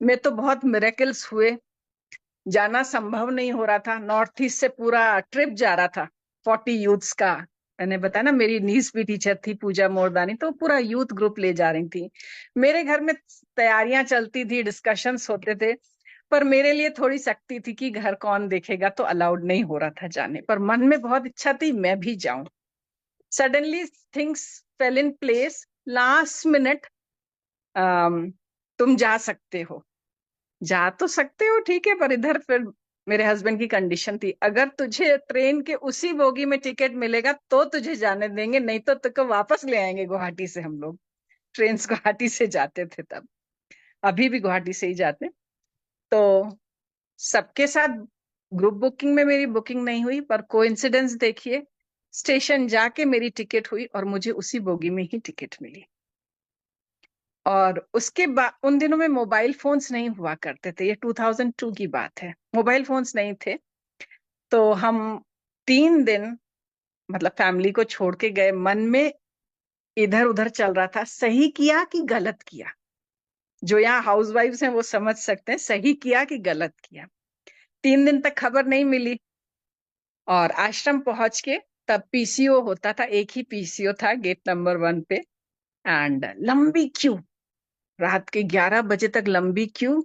में तो बहुत मिरेकल्स हुए। जाना संभव नहीं हो रहा था, नॉर्थ ईस्ट से पूरा ट्रिप जा रहा था 40 यूथ्स का। मैंने बताया ना, मेरी नीस भी टीचर थी पूजा मोरदानी, तो पूरा यूथ ग्रुप ले जा रही थी। मेरे घर में तैयारियां चलती थी, डिस्कशंस होते थे, पर मेरे लिए थोड़ी सख्ती थी कि घर कौन देखेगा, तो अलाउड नहीं हो रहा था जाने। पर मन में बहुत इच्छा थी मैं भी जाऊं। Suddenly things fail in place, last minute तुम जा सकते हो। जा तो सकते हो ठीक है, पर इधर फिर मेरे हस्बैंड की कंडीशन थी, अगर तुझे ट्रेन के उसी बोगी में टिकट मिलेगा तो तुझे जाने देंगे, नहीं तो तुझको वापस ले आएंगे गुवाहाटी से। हम लोग ट्रेन से गुवाहाटी से जाते थे तब, अभी भी गुवाहाटी से ही जाते। तो सबके साथ ग्रुप बुकिंग में मेरी बुकिंग नहीं हुई, पर कोइंसिडेंस देखिए, स्टेशन जाके मेरी टिकट हुई और मुझे उसी बोगी में ही टिकट मिली। और उसके बाद उन दिनों में मोबाइल फोन्स नहीं हुआ करते थे, ये 2002 की बात है, मोबाइल फोन्स नहीं थे। तो हम 3 दिन मतलब फैमिली को छोड़ के गए, मन में इधर उधर चल रहा था, सही किया कि गलत किया। जो यहाँ हाउसवाइफ्स हैं वो समझ सकते हैं, सही किया कि गलत किया। 3 दिन तक खबर नहीं मिली, और आश्रम पहुंच के तब पीसीओ होता था, एक ही पीसीओ था गेट नंबर 1 पे। एंड लंबी क्यू, रात के 11 बजे तक लंबी क्यू।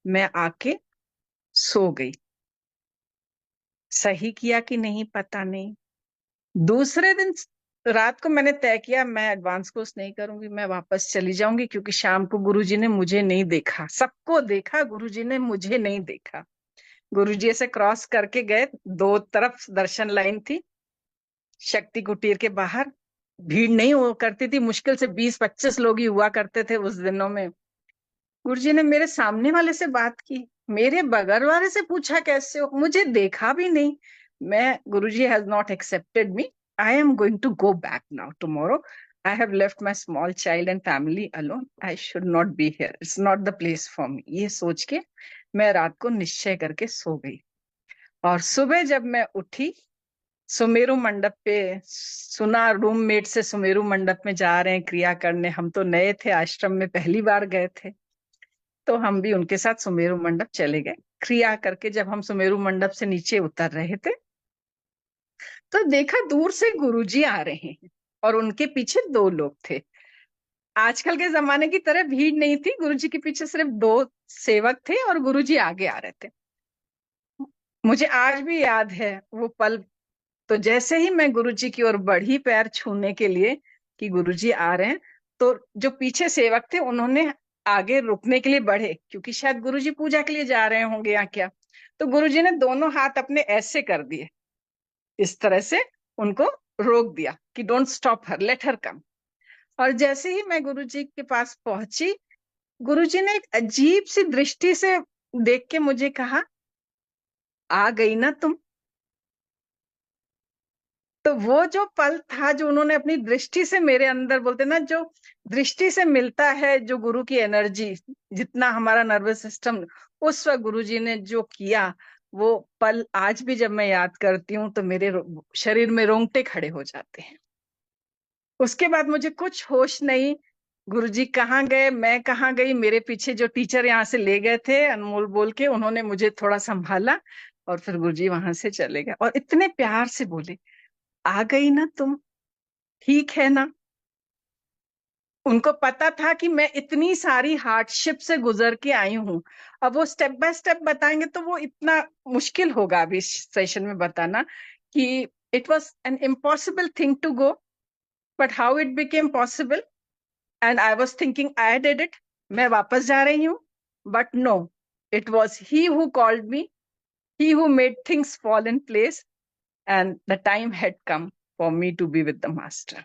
मैं आके सो गई। सही किया कि नहीं पता नहीं। दूसरे दिन रात को मैंने तय किया मैं एडवांस कोर्स नहीं करूंगी, मैं वापस चली जाऊंगी, क्योंकि शाम को गुरुजी ने मुझे नहीं देखा, सबको देखा, गुरुजी ने मुझे नहीं देखा। गुरुजी ऐसे क्रॉस करके गए, दो तरफ दर्शन लाइन थी, शक्ति कुटीर के बाहर भीड़ नहीं हो करती थी, मुश्किल से 20-25 लोग ही हुआ करते थे उस दिनों में। गुरुजी ने मेरे सामने वाले से बात की, मेरे बगल वाले से पूछा कैसे हो, मुझे देखा भी नहीं। मैं, Guruji has not accepted me, I am going to go back now tomorrow, I have left my small child and family alone, I should not be here, it's not the place for me. ये सोच के मैं रात को निश्चय करके सो गई। और सुबह जब मैं उठी, सुमेरु मंडप पे सुना, रूममेट से सुमेरु मंडप में जा रहे हैं क्रिया करने, हम तो नए थे आश्रम में, पहली बार गए थे, तो हम भी उनके साथ सुमेरु मंडप चले गए। क्रिया करके जब हम सुमेरु मंडप से नीचे उतर रहे थे, तो देखा दूर से गुरुजी आ रहे हैं, और उनके पीछे 2 लोग थे। आजकल के जमाने की तरह भीड़ नहीं थी, गुरुजी के पीछे सिर्फ 2 सेवक थे और गुरुजी आगे आ रहे थे। मुझे आज भी याद है वो पल। तो जैसे ही मैं गुरुजी की ओर बढ़ी पैर छूने के लिए कि गुरुजी आ रहे हैं, तो जो पीछे सेवक थे उन्होंने आगे रुकने के लिए बढ़े, क्योंकि शायद गुरुजी पूजा के लिए जा रहे होंगे या क्या। तो गुरुजी ने दोनों हाथ अपने ऐसे कर दिए, इस तरह से उनको रोक दिया कि don't stop her, let her come. और जैसे ही मैं गुरुजी के पास पहुंची, गुरुजी ने एक अजीब सी दृष्टि से देख के मुझे कहा, आ गई ना तुम। तो वो जो पल था, जो उन्होंने अपनी दृष्टि से मेरे अंदर, बोलते ना, जो दृष्टि से मिलता है जो गुरु की एनर्जी, जितना हमारा नर्वस सिस्टम, उस वक्त गुरु जी ने जो किया, वो पल आज भी जब मैं याद करती हूँ तो मेरे शरीर में रोंगटे खड़े हो जाते हैं। उसके बाद मुझे कुछ होश नहीं, गुरुजी कहाँ गए, मैं कहाँ गई, मेरे पीछे जो टीचर यहाँ से ले गए थे अनमोल बोल के, उन्होंने मुझे थोड़ा संभाला, और फिर गुरुजी वहां से चले गए और इतने प्यार से बोले, आ गई ना तुम, ठीक है ना। उनको पता था कि मैं इतनी सारी हार्डशिप से गुजर के आई हूं। अब वो स्टेप बाय स्टेप बताएंगे तो वो इतना मुश्किल होगा अभी इस सेशन में बताना कि it was an impossible thing to go, but how it became possible. And I was thinking I did it, मैं वापस जा रही हूँ, but no, it was he who called me, he who made things fall in place, and the time had come for me to be with the master.